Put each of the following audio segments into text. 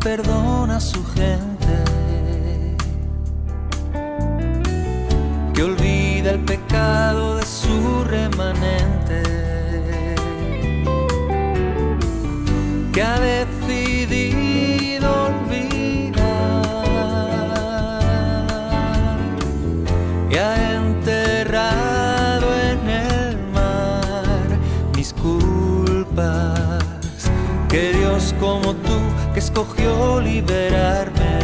perdona a su gente, que olvida el pecado de su remanente, que ha decidido olvidar y ha enterrado en el mar mis culpas. Que Dios como tú, que escogió liberarme,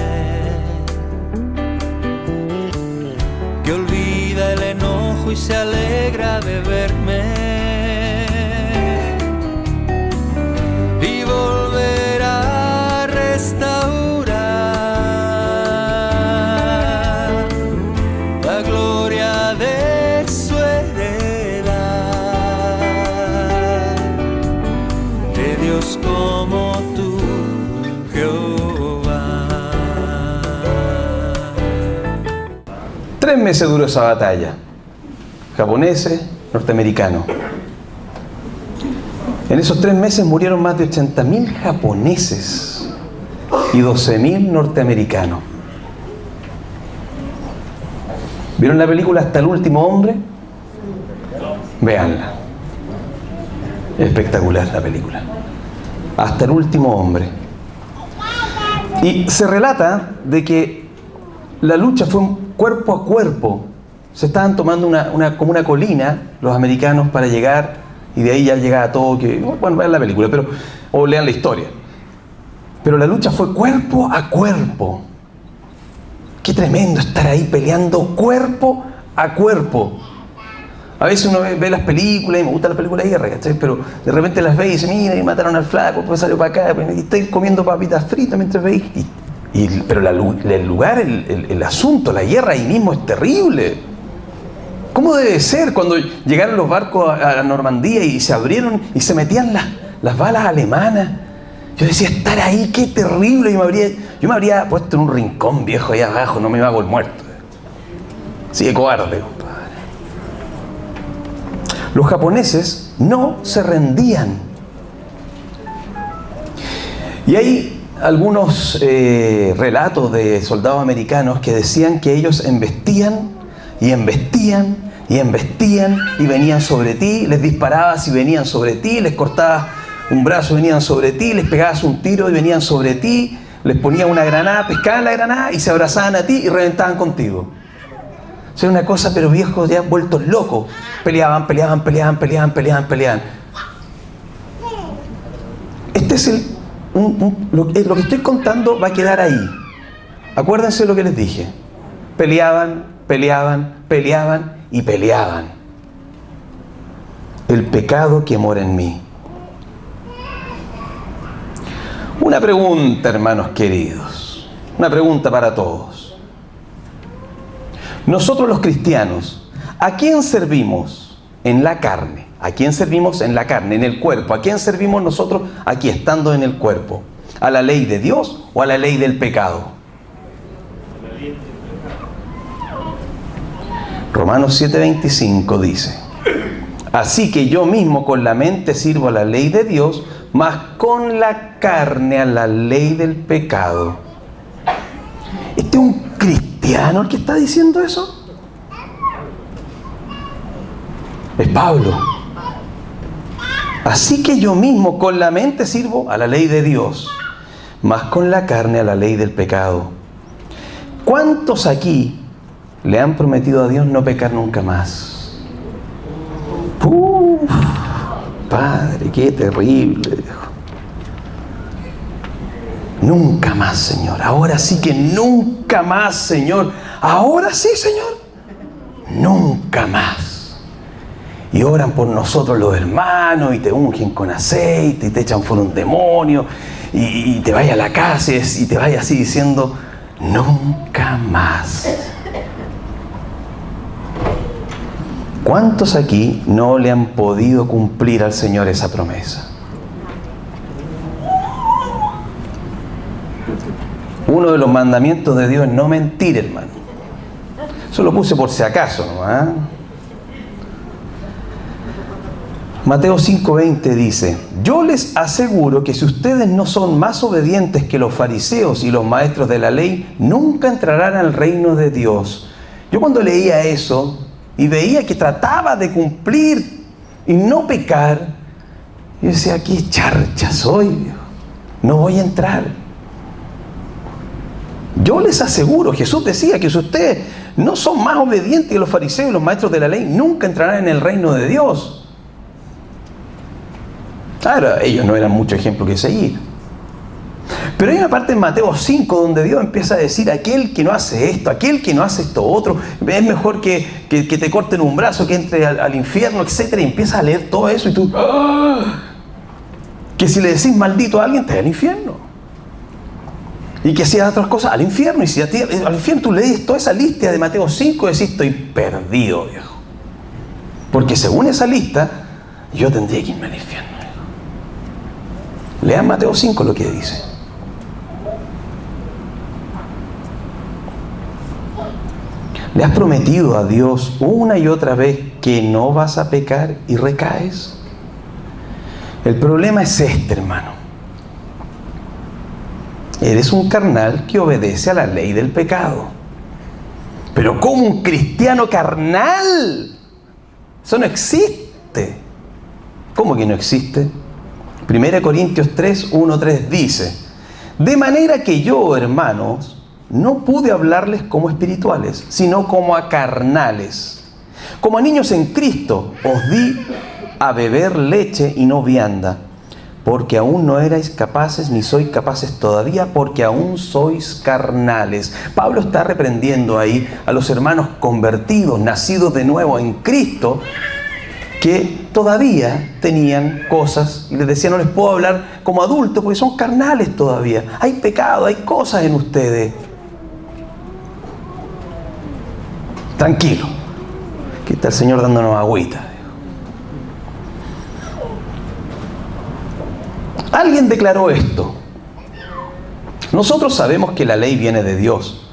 que olvida el enojo y se alegra de verme, y volverá a restaurar la gloria de su heredad, de Dios como tú, Jehová. 3 meses duró esa batalla. Japoneses, norteamericanos. En esos 3 meses murieron más de 80.000 japoneses y 12.000 norteamericanos. ¿Vieron la película Hasta el último hombre? Véanla. Espectacular la película. Hasta el último hombre. Y se relata de que la lucha fue cuerpo a cuerpo. Se estaban tomando como una colina los americanos para llegar, y de ahí ya llegaba a Tokio. Bueno, vean la película, o lean la historia. Pero la lucha fue cuerpo a cuerpo. Qué tremendo estar ahí peleando cuerpo a cuerpo. A veces uno ve las películas, y me gusta la película de guerra, ¿cachai? Pero de repente las ve y dice, mira, y mataron al flaco, pues salió para acá, y estoy comiendo papitas fritas mientras veis. Pero el lugar, el asunto, la guerra ahí mismo es terrible. ¿Cómo debe ser cuando llegaron los barcos a Normandía y se abrieron y se metían las balas alemanas? Yo decía, estar ahí, qué terrible. Yo me habría puesto en un rincón viejo ahí abajo, no me iba por muerto. Así de cobarde, compadre. Los japoneses no se rendían. Y hay algunos relatos de soldados americanos que decían que ellos embestían y embestían y embestían y venían sobre ti, les disparabas y venían sobre ti, les cortabas un brazo, venían sobre ti, les pegabas un tiro y venían sobre ti, les ponías una granada, pescaban la granada y se abrazaban a ti y reventaban contigo. O sea, una cosa, pero viejos ya vueltos locos. Peleaban. Este es lo que estoy contando va a quedar ahí. Acuérdense lo que les dije. Peleaban y peleaban. El pecado que mora en mí. Una pregunta, hermanos queridos. Una pregunta para todos. Nosotros los cristianos, ¿a quién servimos en la carne? ¿A quién servimos en la carne, en el cuerpo? ¿A quién servimos nosotros aquí, estando en el cuerpo? ¿A la ley de Dios o a la ley del pecado? Romanos 7:25 dice: así que yo mismo con la mente sirvo a la ley de Dios, mas con la carne a la ley del pecado. ¿Este es un cristiano el que está diciendo eso? Es Pablo. Así que yo mismo con la mente sirvo a la ley de Dios, mas con la carne a la ley del pecado. ¿Cuántos aquí le han prometido a Dios no pecar nunca más? Padre, qué terrible. Nunca más, Señor. Ahora sí que nunca más, Señor. Ahora sí, Señor. Nunca más. Y oran por nosotros los hermanos y te ungen con aceite y te echan fuera un demonio y te vayas a la casa y te vayas así diciendo nunca más. ¿Cuántos aquí no le han podido cumplir al Señor esa promesa? Uno de los mandamientos de Dios es no mentir, hermano. Eso lo puse por si acaso, ¿no? Mateo 5:20 dice: yo les aseguro que si ustedes no son más obedientes que los fariseos y los maestros de la ley, nunca entrarán al reino de Dios. Yo cuando leía eso y veía que trataba de cumplir y no pecar, yo decía, qué charcha soy, no voy a entrar. Yo les aseguro, Jesús decía que si ustedes no son más obedientes que los fariseos y los maestros de la ley, nunca entrarán en el reino de Dios. Claro, ellos no eran mucho ejemplo que seguir. Pero hay una parte en Mateo 5 donde Dios empieza a decir: aquel que no hace esto, aquel que no hace esto otro, es mejor que te corten un brazo, que entre al infierno, etc. Y empiezas a leer todo eso y tú, ¡ah! Que si le decís maldito a alguien, te va al infierno. Y que si haces otras cosas, al infierno. Y si al infierno tú lees toda esa lista de Mateo 5 y decís, estoy perdido, viejo. Porque según esa lista, yo tendría que irme al infierno. Lean Mateo 5 lo que dice. ¿Le has prometido a Dios una y otra vez que no vas a pecar y recaes? El problema es este, hermano. Eres un carnal que obedece a la ley del pecado. Pero ¿cómo un cristiano carnal? Eso no existe. ¿Cómo que no existe? 1 Corintios 3, 1, 3 dice: de manera que yo, hermanos, no pude hablarles como espirituales, sino como a carnales. Como a niños en Cristo, os di a beber leche y no vianda, porque aún no erais capaces, ni sois capaces todavía, porque aún sois carnales. Pablo está reprendiendo ahí a los hermanos convertidos, nacidos de nuevo en Cristo, que todavía tenían cosas, y les decía, no les puedo hablar como adultos porque son carnales todavía. Hay pecado, hay cosas en ustedes. Tranquilo, aquí está el Señor dándonos agüita. Alguien declaró esto: nosotros sabemos que la ley viene de Dios,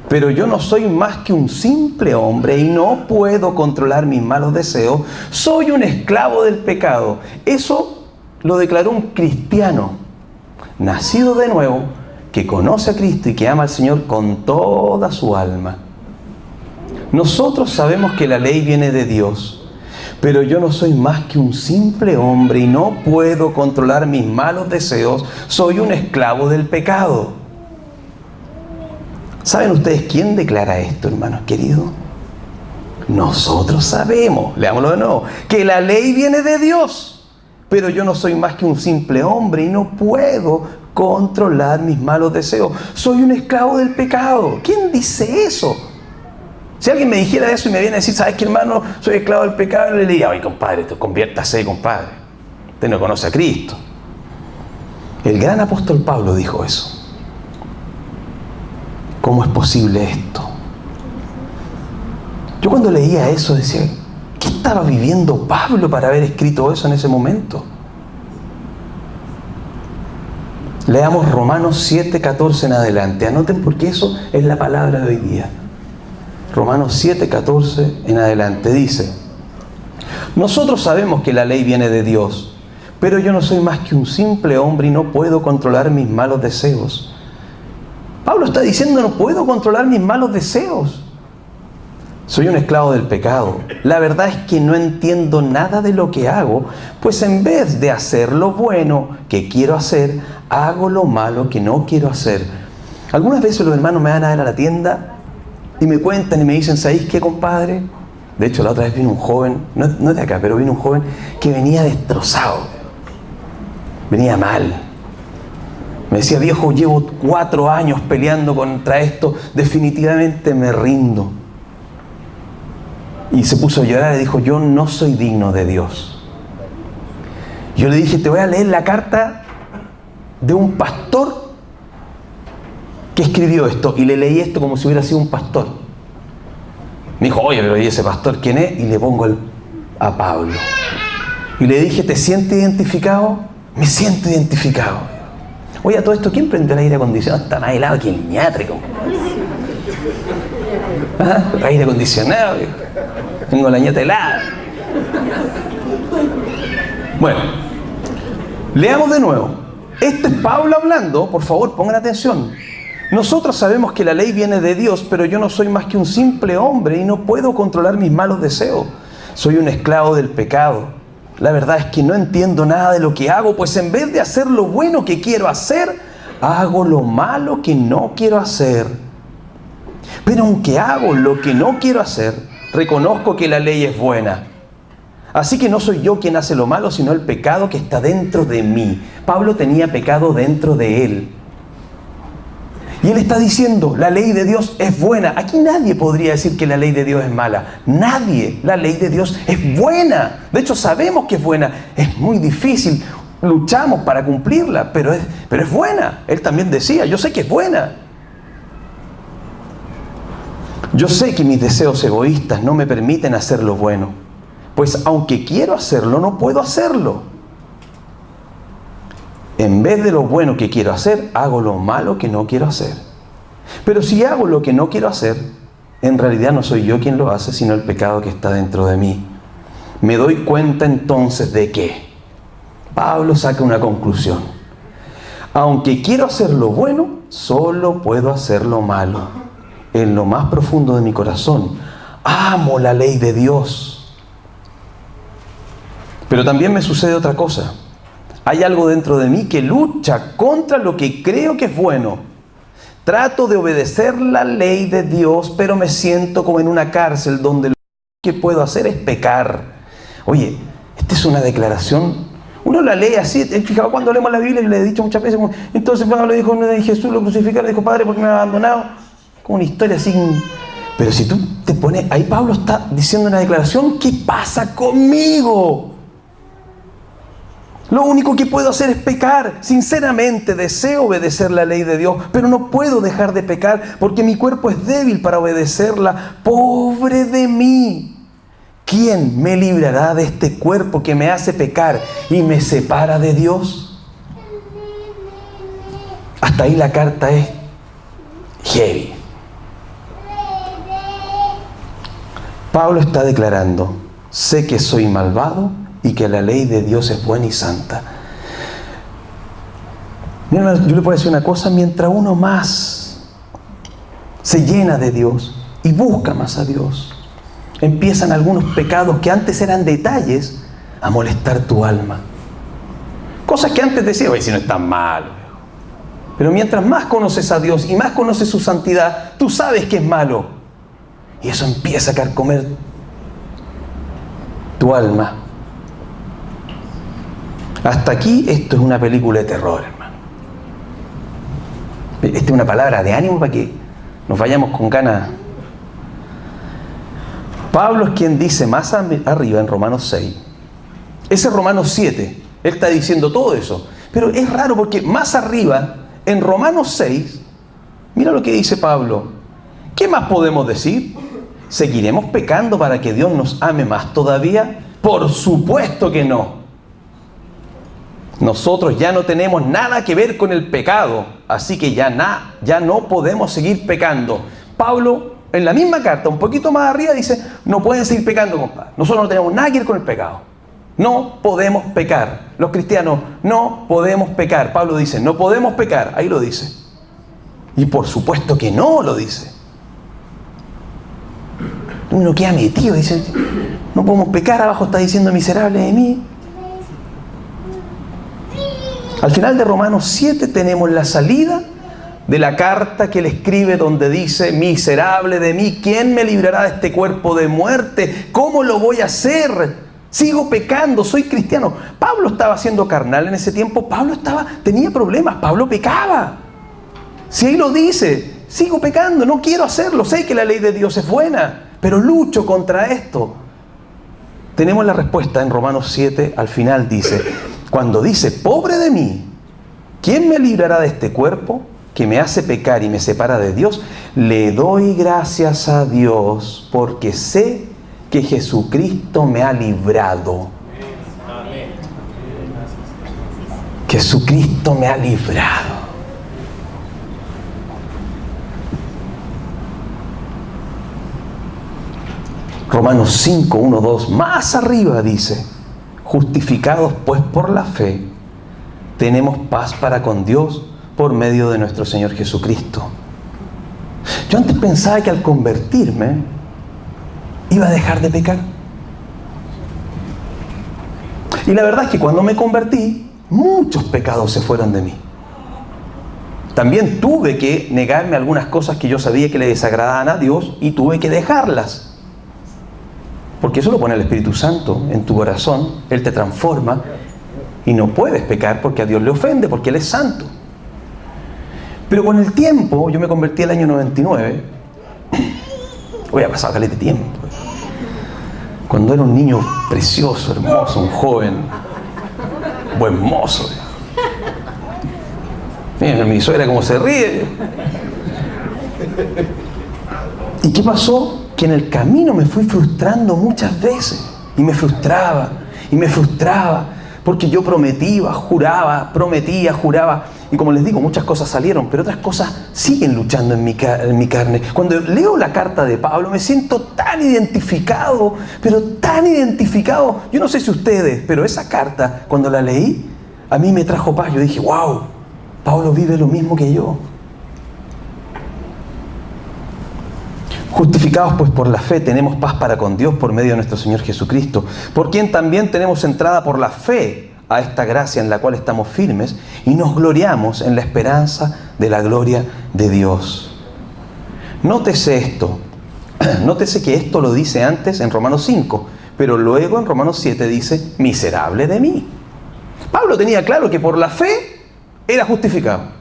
pero yo no soy más que un simple hombre y no puedo controlar mis malos deseos. Soy un esclavo del pecado. Eso lo declaró un cristiano, nacido de nuevo, que conoce a Cristo y que ama al Señor con toda su alma. Nosotros sabemos que la ley viene de Dios, pero yo no soy más que un simple hombre y no puedo controlar mis malos deseos. Soy un esclavo del pecado. ¿Saben ustedes quién declara esto, hermanos queridos? Nosotros sabemos, leámoslo de nuevo, que la ley viene de Dios, pero yo no soy más que un simple hombre y no puedo controlar mis malos deseos. Soy un esclavo del pecado. ¿Quién dice eso? Si alguien me dijera eso y me viene a decir, ¿sabes qué, hermano? Soy esclavo del pecado, le diría, oye, compadre, conviértase, compadre. Usted no conoce a Cristo. El gran apóstol Pablo dijo eso. ¿Cómo es posible esto? Yo cuando leía eso decía, ¿qué estaba viviendo Pablo para haber escrito eso en ese momento? Leamos Romanos 7, 14 en adelante. Anoten porque eso es la palabra de hoy día. Romanos 7, 14 en adelante dice: nosotros sabemos que la ley viene de Dios, pero yo no soy más que un simple hombre y no puedo controlar mis malos deseos. Pablo está diciendo, no puedo controlar mis malos deseos. Soy un esclavo del pecado. La verdad es que no entiendo nada de lo que hago, pues en vez de hacer lo bueno que quiero hacer, hago lo malo que no quiero hacer. Algunas veces los hermanos me van a ver a la tienda y me cuentan y me dicen, ¿sabéis qué, compadre? De hecho, la otra vez vino un joven, no es de acá, pero vino un joven que venía destrozado. Venía mal. Me decía, viejo, llevo 4 años peleando contra esto, definitivamente me rindo. Y se puso a llorar y dijo, yo no soy digno de Dios. Yo le dije, te voy a leer la carta de un pastor que escribió esto. Y le leí esto como si hubiera sido un pastor. Me dijo, oye, pero ¿y ese pastor quién es? Y le pongo a Pablo. Y le dije, ¿te sientes identificado? Me siento identificado. Oye, a todo esto, ¿quién prendió el aire acondicionado? Está más helado que el ñatre. ¿Ah? Aire acondicionado. Tengo la ñata helada. Bueno, leamos de nuevo. Este es Pablo hablando, por favor, pongan atención. Nosotros sabemos que la ley viene de Dios, pero yo no soy más que un simple hombre y no puedo controlar mis malos deseos. Soy un esclavo del pecado. La verdad es que no entiendo nada de lo que hago, pues en vez de hacer lo bueno que quiero hacer, hago lo malo que no quiero hacer. Pero aunque hago lo que no quiero hacer, reconozco que la ley es buena. Así que no soy yo quien hace lo malo, sino el pecado que está dentro de mí. Pablo tenía pecado dentro de él. Y él está diciendo, la ley de Dios es buena. Aquí nadie podría decir que la ley de Dios es mala. Nadie. La ley de Dios es buena. De hecho, sabemos que es buena. Es muy difícil. Luchamos para cumplirla, pero es buena. Él también decía, yo sé que es buena. Yo sé que mis deseos egoístas no me permiten hacer lo bueno. Pues aunque quiero hacerlo, no puedo hacerlo. En vez de lo bueno que quiero hacer, hago lo malo que no quiero hacer. Pero si hago lo que no quiero hacer, en realidad no soy yo quien lo hace, sino el pecado que está dentro de mí. Me doy cuenta entonces de que Pablo saca una conclusión. Aunque quiero hacer lo bueno, solo puedo hacer lo malo. En lo más profundo de mi corazón, amo la ley de Dios. Pero también me sucede otra cosa. Hay algo dentro de mí que lucha contra lo que creo que es bueno. Trato de obedecer la ley de Dios, pero me siento como en una cárcel donde lo que puedo hacer es pecar. Oye, esta es una declaración. Uno la lee así. Fijado cuando leemos la Biblia, y le he dicho muchas veces, entonces Pablo dijo, Jesús lo crucificaron, le dijo, Padre, ¿por qué me ha abandonado? Como una historia así. Pero si tú te pones, ahí Pablo está diciendo una declaración, ¿qué pasa conmigo? Lo único que puedo hacer es pecar. Sinceramente deseo obedecer la ley de Dios, pero no puedo dejar de pecar porque mi cuerpo es débil para obedecerla. ¡Pobre de mí! ¿Quién me librará de este cuerpo que me hace pecar y me separa de Dios? Hasta ahí la carta es heavy. Pablo está declarando, sé que soy malvado y que la ley de Dios es buena y santa. Mira, yo le puedo decir una cosa, mientras uno más se llena de Dios y busca más a Dios, empiezan algunos pecados que antes eran detalles a molestar tu alma. Cosas que antes decías, oye, si no es tan malo. Pero mientras más conoces a Dios y más conoces su santidad, tú sabes que es malo. Y eso empieza a carcomer tu alma. Hasta aquí esto es una película de terror, hermano. Esta es una palabra de ánimo para que nos vayamos con ganas. Pablo es quien dice más arriba en Romanos 6. Ese es Romanos 7. Él está diciendo todo eso. Pero es raro porque más arriba, en Romanos 6, mira lo que dice Pablo. ¿Qué más podemos decir? ¿Seguiremos pecando para que Dios nos ame más todavía? Por supuesto que no. Nosotros ya no tenemos nada que ver con el pecado, así que ya no podemos seguir pecando. Pablo, en la misma carta, un poquito más arriba, dice, no pueden seguir pecando, compadre. Nosotros no tenemos nada que ver con el pecado. No podemos pecar. Los cristianos no podemos pecar. Pablo dice, no podemos pecar. Ahí lo dice. Y por supuesto que no lo dice. Uno queda metido, dice, no podemos pecar, abajo está diciendo miserable de mí. Al final de Romanos 7 tenemos la salida de la carta que él escribe donde dice, miserable de mí, ¿quién me librará de este cuerpo de muerte? ¿Cómo lo voy a hacer? Sigo pecando, soy cristiano. Pablo estaba siendo carnal en ese tiempo, tenía problemas, Pablo pecaba. Si ahí lo dice, sigo pecando, no quiero hacerlo, sé que la ley de Dios es buena, pero lucho contra esto. Tenemos la respuesta en Romanos 7, al final dice, cuando dice, pobre de mí, ¿quién me librará de este cuerpo que me hace pecar y me separa de Dios? Le doy gracias a Dios porque sé que Jesucristo me ha librado. Jesucristo me ha librado. Romanos 5, 1, 2, más arriba dice, justificados pues por la fe, tenemos paz para con Dios por medio de nuestro Señor Jesucristo. Yo antes pensaba que al convertirme iba a dejar de pecar. Y la verdad es que cuando me convertí, muchos pecados se fueron de mí. También tuve que negarme algunas cosas que yo sabía que le desagradaban a Dios y tuve que dejarlas. Porque eso lo pone el Espíritu Santo en tu corazón, Él te transforma y no puedes pecar porque a Dios le ofende, porque Él es santo. Pero con el tiempo, yo me convertí el año 99, hoy ha pasado caleta de tiempo, cuando era un niño precioso, hermoso, un joven, buen mozo. Mira, mi suegra cómo se ríe. ¿Y qué pasó? Que en el camino me fui frustrando muchas veces. Y me frustraba, porque yo prometía, juraba. Y como les digo, muchas cosas salieron, pero otras cosas siguen luchando en mi carne. Cuando leo la carta de Pablo, me siento tan identificado, pero tan identificado. Yo no sé si ustedes, pero esa carta, cuando la leí, a mí me trajo paz. Yo dije, wow, Pablo vive lo mismo que yo. Justificados pues por la fe, tenemos paz para con Dios por medio de nuestro Señor Jesucristo, por quien también tenemos entrada por la fe a esta gracia en la cual estamos firmes y nos gloriamos en la esperanza de la gloria de Dios. Nótese esto, nótese que esto lo dice antes en Romanos 5, pero luego en Romanos 7 dice, miserable de mí. Pablo tenía claro que por la fe era justificado.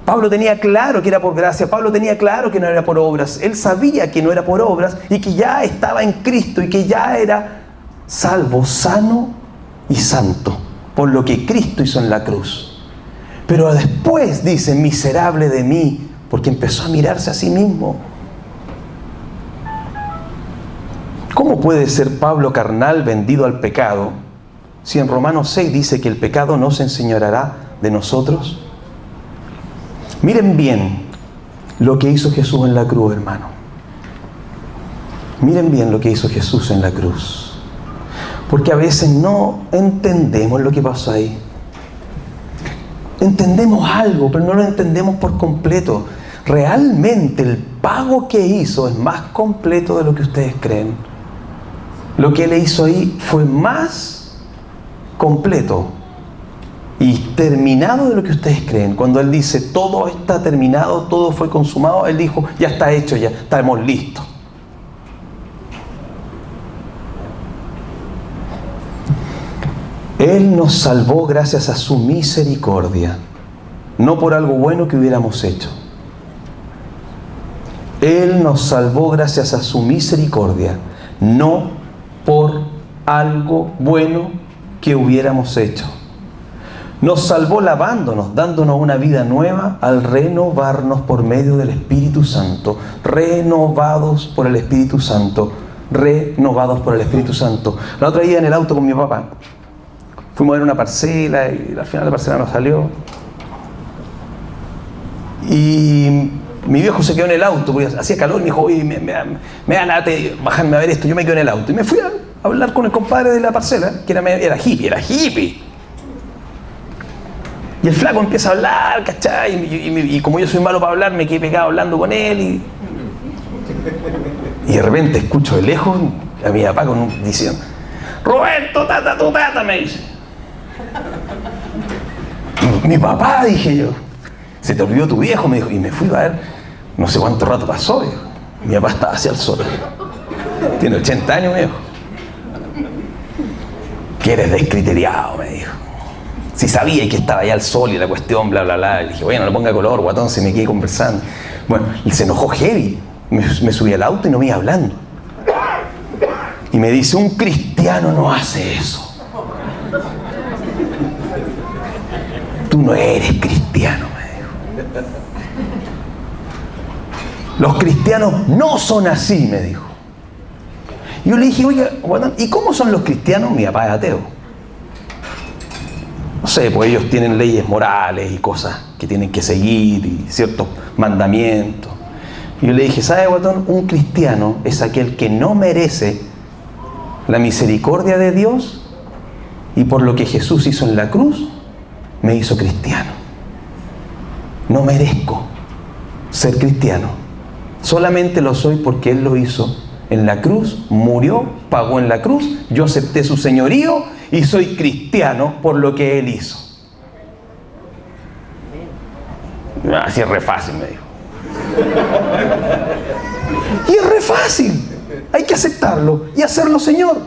Pablo tenía claro que era por gracia, Pablo tenía claro que no era por obras, él sabía que no era por obras y que ya estaba en Cristo y que ya era salvo, sano y santo, por lo que Cristo hizo en la cruz. Pero después dice, miserable de mí, porque empezó a mirarse a sí mismo. ¿Cómo puede ser Pablo carnal vendido al pecado, si en Romanos 6 dice que el pecado no se enseñoreará de nosotros? Miren bien lo que hizo Jesús en la cruz, hermano. Miren bien lo que hizo Jesús en la cruz. Porque a veces no entendemos lo que pasó ahí. Entendemos algo, pero no lo entendemos por completo. Realmente el pago que hizo es más completo de lo que ustedes creen. Lo que Él hizo ahí fue más completo y terminado de lo que ustedes creen. Cuando Él dice, todo está terminado, todo fue consumado, Él dijo, ya está hecho, ya estamos listos. Él nos salvó gracias a su misericordia, no por algo bueno que hubiéramos hecho. Él nos salvó gracias a su misericordia, no por algo bueno que hubiéramos hecho. Nos salvó lavándonos, dándonos una vida nueva al renovarnos por medio del Espíritu Santo. Renovados por el Espíritu Santo. Renovados por el Espíritu Santo. La otra día en el auto con mi papá, fuimos a ver una parcela y al final la parcela no salió. Y mi viejo se quedó en el auto porque hacía calor y me dijo, oye, me da late bajarme a ver esto. Yo me quedé en el auto y me fui a hablar con el compadre de la parcela, que era hippie. Y el flaco empieza a hablar, ¿cachai? Y como yo soy malo para hablar, me quedé pegado hablando con él. Y de repente escucho de lejos a mi papá diciendo, Roberto, tu tata, me dice. Mi papá, dije yo. Se te olvidó tu viejo, me dijo. Y me fui a ver, no sé cuánto rato pasó, viejo. Mi papá estaba hacia el sol. Tiene 80 años, viejo. Que eres descriteriado, me dijo. Si sabía que estaba allá el sol y la cuestión, bla, bla, bla. Le dije, bueno, no le ponga color, guatón, se me quedé conversando. Bueno, él se enojó heavy. Me subí al auto y no me iba hablando. Y me dice, un cristiano no hace eso. Tú no eres cristiano, me dijo. Los cristianos no son así, me dijo. Y yo le dije, oiga, guatón, ¿y cómo son los cristianos? Mi papá es ateo. No sé, pues ellos tienen leyes morales y cosas que tienen que seguir y ciertos mandamientos. Y yo le dije, ¿sabe, guatón? Un cristiano es aquel que no merece la misericordia de Dios Y por lo que Jesús hizo en la cruz, me hizo cristiano. No merezco ser cristiano. Solamente lo soy porque Él lo hizo en la cruz, murió, pagó en la cruz, yo acepté su señorío y soy cristiano por lo que Él hizo. Así es re fácil, me dijo. Y es re fácil. Hay que aceptarlo y hacerlo Señor.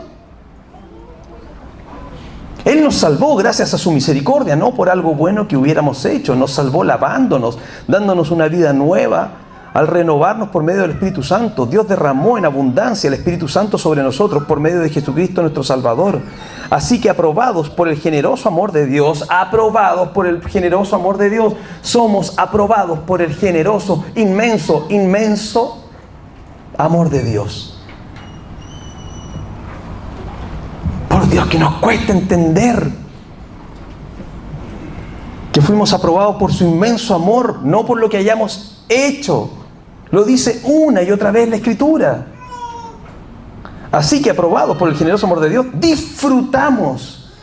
Él nos salvó gracias a su misericordia, no por algo bueno que hubiéramos hecho. Nos salvó lavándonos, dándonos una vida nueva. Al renovarnos por medio del Espíritu Santo, Dios derramó en abundancia el Espíritu Santo sobre nosotros por medio de Jesucristo nuestro Salvador. Así que aprobados por el generoso amor de Dios, somos aprobados por el generoso, inmenso amor de Dios. Por Dios, que nos cuesta entender que fuimos aprobados por su inmenso amor, no por lo que hayamos hecho. Lo dice una y otra vez la Escritura. Así que aprobados por el generoso amor de Dios, disfrutamos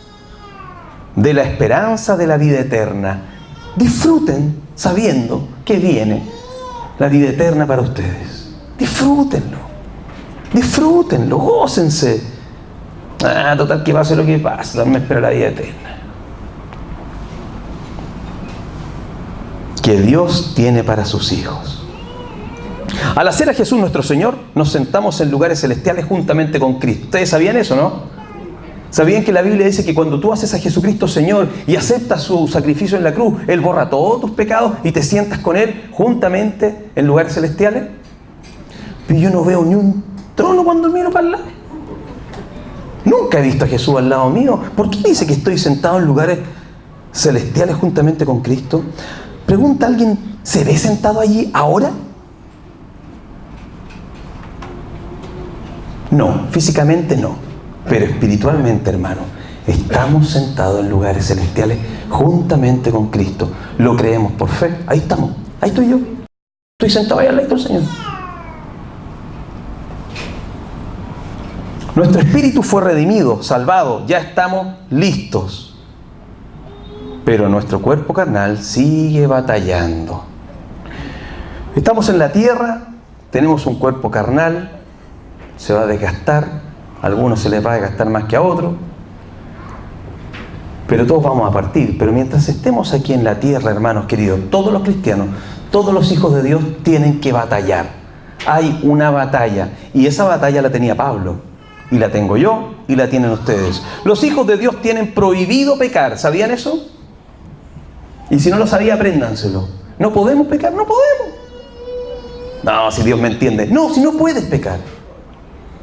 de la esperanza de la vida eterna. Disfruten sabiendo que viene la vida eterna para ustedes. Disfrútenlo, gócense. Total, que pase lo que pase, me espera la vida eterna. Que Dios tiene para sus hijos. Al hacer a Jesús nuestro Señor, nos sentamos en lugares celestiales juntamente con Cristo. ¿Ustedes sabían eso, no? ¿Sabían que la Biblia dice que cuando tú haces a Jesucristo Señor y aceptas su sacrificio en la cruz, Él borra todos tus pecados y te sientas con Él juntamente en lugares celestiales? Pero yo no veo ni un trono cuando miro para el lado. Nunca he visto a Jesús al lado mío. ¿Por qué dice que estoy sentado en lugares celestiales juntamente con Cristo? Pregunta a alguien, ¿se ve sentado allí ahora? No, físicamente no, pero espiritualmente, hermano, estamos sentados en lugares celestiales juntamente con Cristo. Lo creemos por fe. Ahí estamos, ahí estoy yo. Estoy sentado ahí al lado del Señor. Nuestro espíritu fue redimido, salvado, ya estamos listos. Pero nuestro cuerpo carnal sigue batallando. Estamos en la tierra, tenemos un cuerpo carnal, se va a desgastar, a algunos se les va a desgastar más que a otros, pero todos vamos a partir. Pero mientras estemos aquí en la tierra, hermanos queridos, todos los cristianos, todos los hijos de Dios tienen que batallar. Hay una batalla, y esa batalla la tenía Pablo, y la tengo yo, y la tienen ustedes. Los hijos de Dios tienen prohibido pecar, ¿sabían eso? Y si no lo sabía, apréndanselo. No podemos pecar, no podemos. No, si Dios me entiende. No, si no puedes pecar.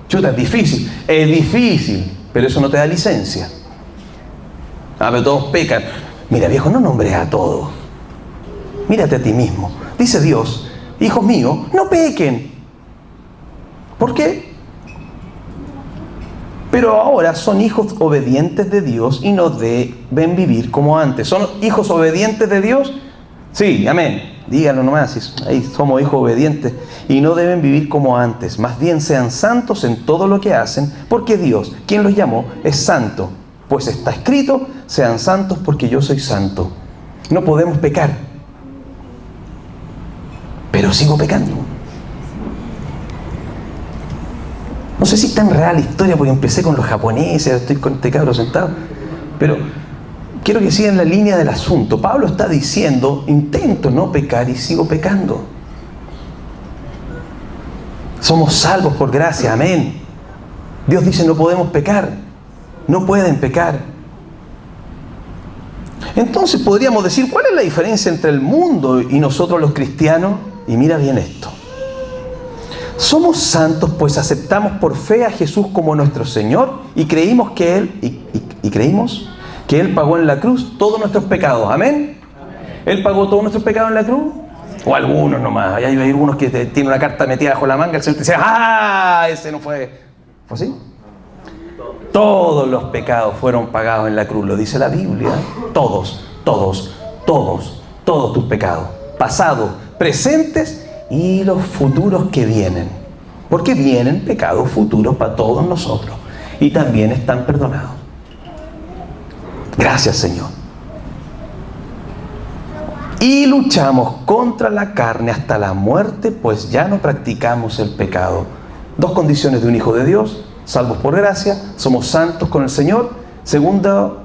Chuta, es difícil, pero eso no te da licencia. Pero todos pecan. Mira, viejo, no nombres a todos. Mírate a ti mismo. Dice Dios, hijos míos, no pequen. ¿Por qué? Pero ahora son hijos obedientes de Dios y no deben vivir como antes. ¿Son hijos obedientes de Dios? Sí, amén. Díganlo nomás, ahí somos hijos obedientes y no deben vivir como antes. Más bien sean santos en todo lo que hacen, porque Dios, quien los llamó, es santo. Pues está escrito, sean santos porque yo soy santo. No podemos pecar, pero sigo pecando. No sé si es tan real la historia, porque empecé con los japoneses, estoy con este cabro sentado, pero quiero que sigan la línea del asunto. Pablo está diciendo, intento no pecar y sigo pecando. Somos salvos por gracia, amén. Dios dice no podemos pecar, no pueden pecar. Entonces podríamos decir, ¿cuál es la diferencia entre el mundo y nosotros los cristianos? Y mira bien esto. Somos santos pues aceptamos por fe a Jesús como nuestro Señor y creímos que Él pagó en la cruz todos nuestros pecados. ¿Amén? ¿Él pagó todos nuestros pecados en la cruz? O algunos nomás. Hay algunos que tienen una carta metida bajo la manga. El Señor te dice, ese no fue. ¿Fue así? Todos los pecados fueron pagados en la cruz. Lo dice la Biblia. Todos tus pecados. Pasados, presentes y los futuros que vienen. Porque vienen pecados futuros para todos nosotros. Y también están perdonados. Gracias, Señor. Y luchamos contra la carne hasta la muerte, pues ya no practicamos el pecado. Dos condiciones de un hijo de Dios: salvos por gracia, somos santos con el Señor. Segundo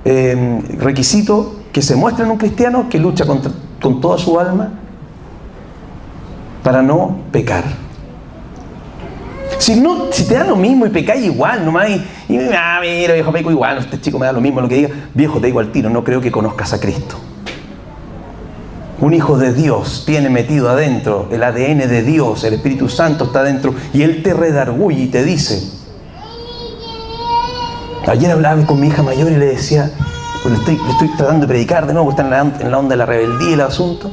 requisito que se muestra en un cristiano, que lucha con toda su alma para no pecar. Si te da lo mismo y pecáis igual nomás, mira viejo, peco igual, este chico me da lo mismo lo que diga, viejo, te digo al tiro, no creo que conozcas a Cristo. Un hijo de Dios tiene metido adentro el ADN de Dios, el Espíritu Santo está adentro, y Él te redarguye y te dice. Ayer hablaba con mi hija mayor y le decía, pues le estoy tratando de predicar de nuevo, porque está en la onda de la rebeldía y el asunto.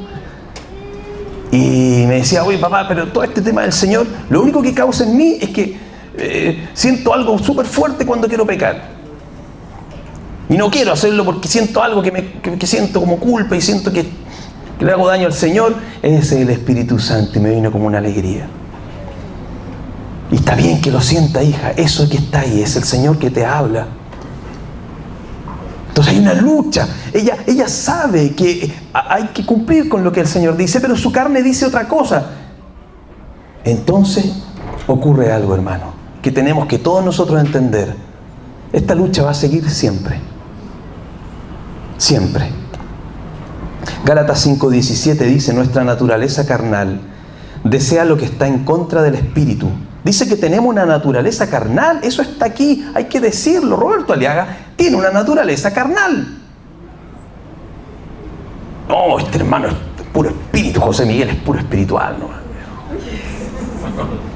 Y me decía, oye papá, pero todo este tema del Señor, lo único que causa en mí es que siento algo súper fuerte cuando quiero pecar. Y no quiero hacerlo porque siento algo que siento como culpa y siento que le hago daño al Señor. Ese es el Espíritu Santo y me vino como una alegría. Y está bien que lo sienta, hija, eso que está ahí es el Señor que te habla. Entonces hay una lucha. Ella sabe que hay que cumplir con lo que el Señor dice, pero su carne dice otra cosa. Entonces ocurre algo, hermano, que tenemos que todos nosotros entender. Esta lucha va a seguir siempre. Siempre. Gálatas 5:17 dice, nuestra naturaleza carnal desea lo que está en contra del Espíritu. Dice que tenemos una naturaleza carnal, eso está aquí, hay que decirlo. Roberto Aliaga tiene una naturaleza carnal. No, este hermano es puro espíritu, José Miguel es puro espiritual, ¿no?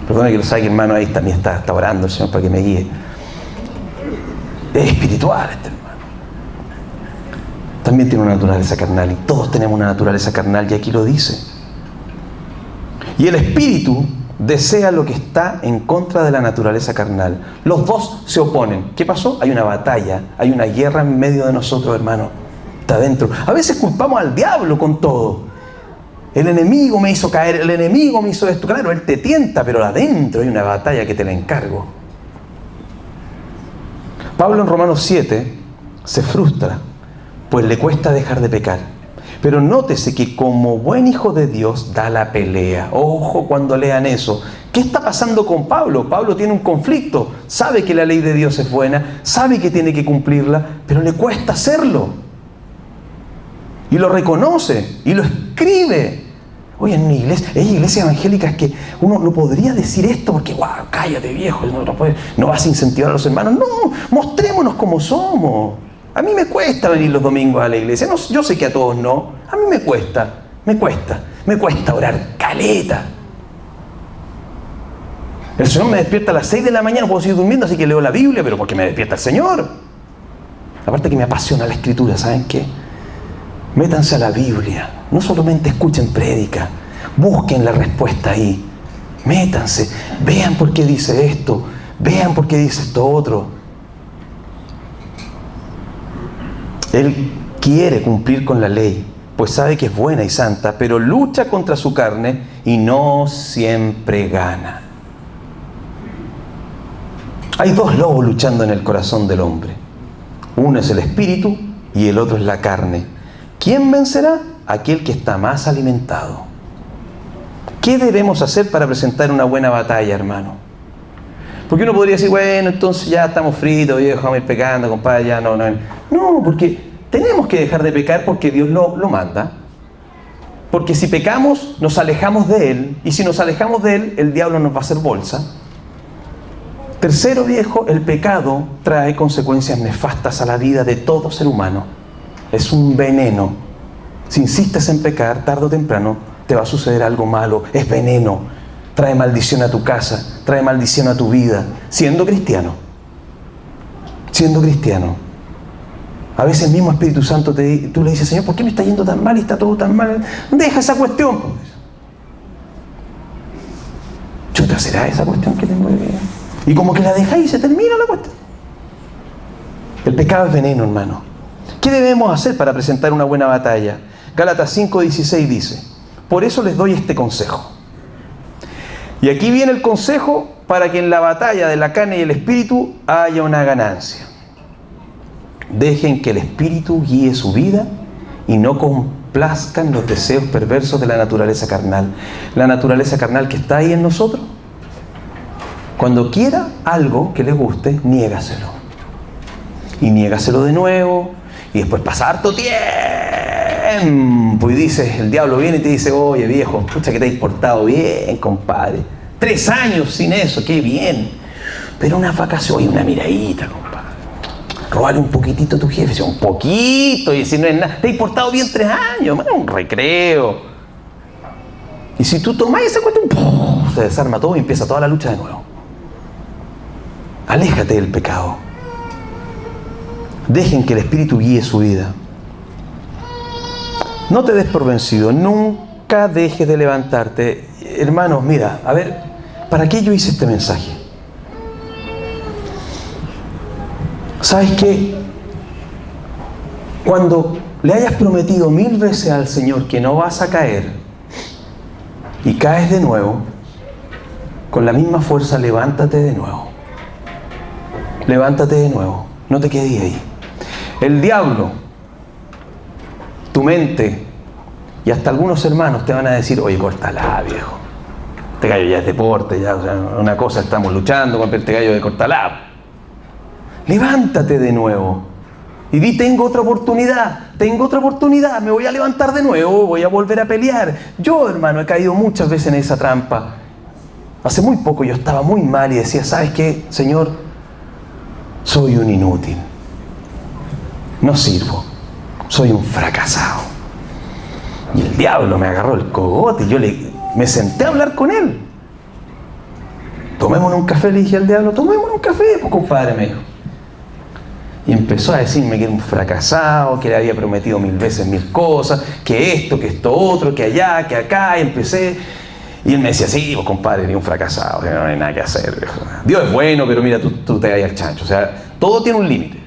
Perdone que lo saque, hermano, ahí también está orando el Señor para que me guíe. Es espiritual este hermano. También tiene una naturaleza carnal y todos tenemos una naturaleza carnal y aquí lo dice. Y el Espíritu desea lo que está en contra de la naturaleza carnal. Los dos se oponen. ¿Qué pasó? Hay una batalla, hay una guerra en medio de nosotros, hermano. Está adentro. A veces culpamos al diablo con todo. El enemigo me hizo caer, el enemigo me hizo esto. Claro, él te tienta, pero adentro hay una batalla que te la encargo. Pablo en Romanos 7 se frustra, pues le cuesta dejar de pecar. Pero nótese que como buen hijo de Dios da la pelea. Ojo cuando lean eso. ¿Qué está pasando con Pablo? Pablo tiene un conflicto. Sabe que la ley de Dios es buena, sabe que tiene que cumplirla, pero le cuesta hacerlo. Y lo reconoce, y lo escribe. Oye, en una iglesia, hay iglesias evangélicas que uno no podría decir esto porque, guau, cállate viejo, no vas a incentivar a los hermanos. No, mostrémonos como somos. A mí me cuesta venir los domingos a la iglesia. No, yo sé que a todos no. A mí me cuesta orar caleta. El Señor me despierta a las 6 de la mañana, no puedo seguir durmiendo, así que leo la Biblia, pero porque me despierta el Señor. Aparte que me apasiona la Escritura, ¿saben qué? Métanse a la Biblia, no solamente escuchen prédica, busquen la respuesta ahí. Métanse, vean por qué dice esto, vean por qué dice esto otro. Él quiere cumplir con la ley, pues sabe que es buena y santa, pero lucha contra su carne y no siempre gana. Hay dos lobos luchando en el corazón del hombre. Uno es el espíritu y el otro es la carne. ¿Quién vencerá? Aquel que está más alimentado. ¿Qué debemos hacer para presentar una buena batalla, hermano? Porque uno podría decir, bueno, entonces ya estamos fritos, viejo, vamos a ir pecando, compadre, ya no. No, porque tenemos que dejar de pecar porque Dios lo manda. Porque si pecamos, nos alejamos de Él. Y si nos alejamos de Él, el diablo nos va a hacer bolsa. Tercero, viejo, el pecado trae consecuencias nefastas a la vida de todo ser humano. Es un veneno. Si insistes en pecar, tarde o temprano te va a suceder algo malo. Es veneno. Trae maldición a tu casa, trae maldición a tu vida, siendo cristiano. Siendo cristiano. A veces el mismo Espíritu Santo tú le dices, Señor, ¿por qué me está yendo tan mal y está todo tan mal? Deja esa cuestión. Chuta, ¿será esa cuestión que tengo de vida? Y como que la dejáis y se termina la cuestión. El pecado es veneno, hermano. ¿Qué debemos hacer para presentar una buena batalla? Gálatas 5:16 dice, por eso les doy este consejo. Y aquí viene el consejo para que en la batalla de la carne y el espíritu haya una ganancia. Dejen que el Espíritu guíe su vida y no complazcan los deseos perversos de la naturaleza carnal. La naturaleza carnal que está ahí en nosotros, cuando quiera algo que les guste, niégaselo. Y niégaselo de nuevo, y después pasa harto tiempo, y dices, el diablo viene y te dice, oye viejo, escucha que te has portado bien, compadre. 3 años sin eso, qué bien. Pero una vacación y una miradita, compadre. Róbale un poquitito a tu jefe, un poquito, y si no es nada, te has portado bien 3 años, man, un recreo. Y si tú tomás ese cuento, se desarma todo y empieza toda la lucha de nuevo. Aléjate del pecado. Dejen que el Espíritu guíe su vida. No te des por vencido, nunca dejes de levantarte. Hermanos, mira, a ver, ¿para qué yo hice este mensaje? ¿Sabes qué? Cuando le hayas prometido 1000 veces al Señor que no vas a caer y caes de nuevo, con la misma fuerza levántate de nuevo. Levántate de nuevo, no te quedes ahí. El diablo, tu mente y hasta algunos hermanos te van a decir, oye, córtala, viejo. Este gallo ya es deporte, ya, o sea, una cosa estamos luchando con este gallo de córtala. Levántate de nuevo y di, tengo otra oportunidad, me voy a levantar de nuevo, voy a volver a pelear. Yo, hermano, he caído muchas veces en esa trampa. Hace muy poco yo estaba muy mal y decía, ¿sabes qué, Señor? Soy un inútil, no sirvo, soy un fracasado. Y el diablo me agarró el cogote y yo me senté a hablar con él. Tomémonos un café, le dije al diablo, tomémonos un café, pues compadre, me dijo. Y empezó a decirme que era un fracasado, que le había prometido 1000 veces 1000 cosas, que esto otro, que allá, que acá, y empecé. Y él me decía, sí, pues compadre, eres un fracasado, no hay nada que hacer. Dios es bueno, pero mira, tú te vayas al chancho. O sea, todo tiene un límite.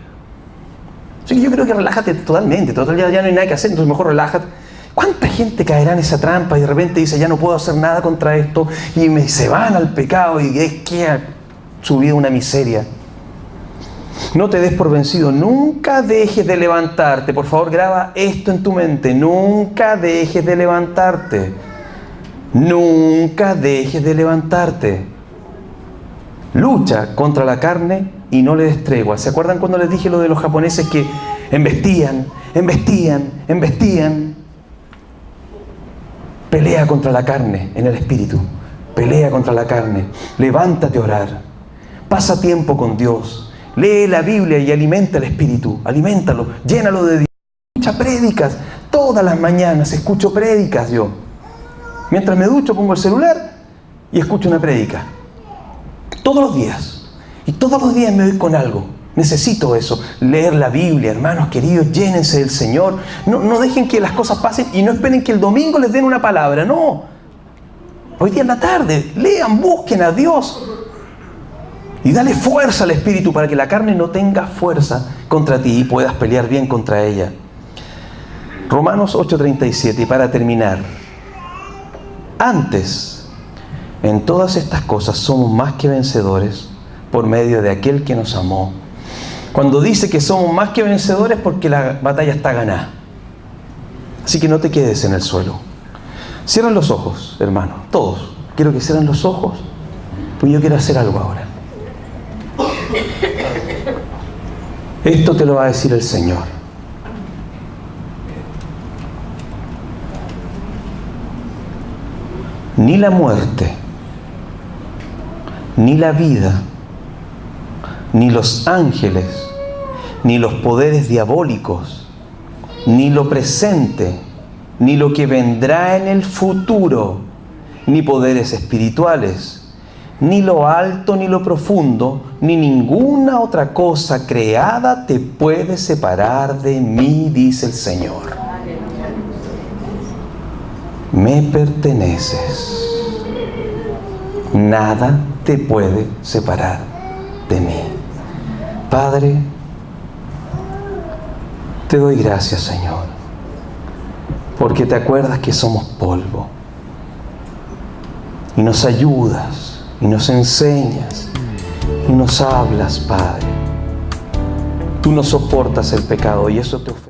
Así que yo creo que relájate totalmente, total ya no hay nada que hacer, entonces mejor relájate. ¿Cuánta gente caerá en esa trampa y de repente dice, ya no puedo hacer nada contra esto, y se van al pecado y es que ha subido una miseria? No te des por vencido, nunca dejes de levantarte. Por favor, graba esto en tu mente, nunca dejes de levantarte. Nunca dejes de levantarte. Lucha contra la carne y no le des tregua. ¿Se acuerdan cuando les dije lo de los japoneses que embestían? Pelea contra la carne en el espíritu. Pelea contra la carne. Levántate a orar. Pasa tiempo con Dios. Lee la Biblia y alimenta el espíritu. Aliméntalo, llénalo de Dios. Escucha prédicas. Todas las mañanas escucho prédicas yo. Mientras me ducho pongo el celular y escucho una prédica. Todos los días. Y todos los días me doy con algo. Necesito eso. Leer la Biblia, hermanos queridos, llénense del Señor. No dejen que las cosas pasen y no esperen que el domingo les den una palabra. No. Hoy día en la tarde, lean, busquen a Dios. Y dale fuerza al Espíritu para que la carne no tenga fuerza contra ti y puedas pelear bien contra ella. Romanos 8:37, y para terminar. Antes, en todas estas cosas somos más que vencedores por medio de aquel que nos amó. Cuando dice que somos más que vencedores, porque la batalla está ganada. Así que no te quedes en el suelo. Cierren los ojos, hermanos, todos. Quiero que cierren los ojos, pues yo quiero hacer algo ahora. Esto te lo va a decir el Señor. Ni la muerte, ni la vida, ni los ángeles, ni los poderes diabólicos, ni lo presente, ni lo que vendrá en el futuro, ni poderes espirituales, ni lo alto, ni lo profundo, ni ninguna otra cosa creada te puede separar de mí, dice el Señor. Me perteneces. Nada te puede separar de mí. Padre, te doy gracias, Señor, porque te acuerdas que somos polvo y nos ayudas y nos enseñas y nos hablas, Padre. tú no soportas el pecado y eso te ofende.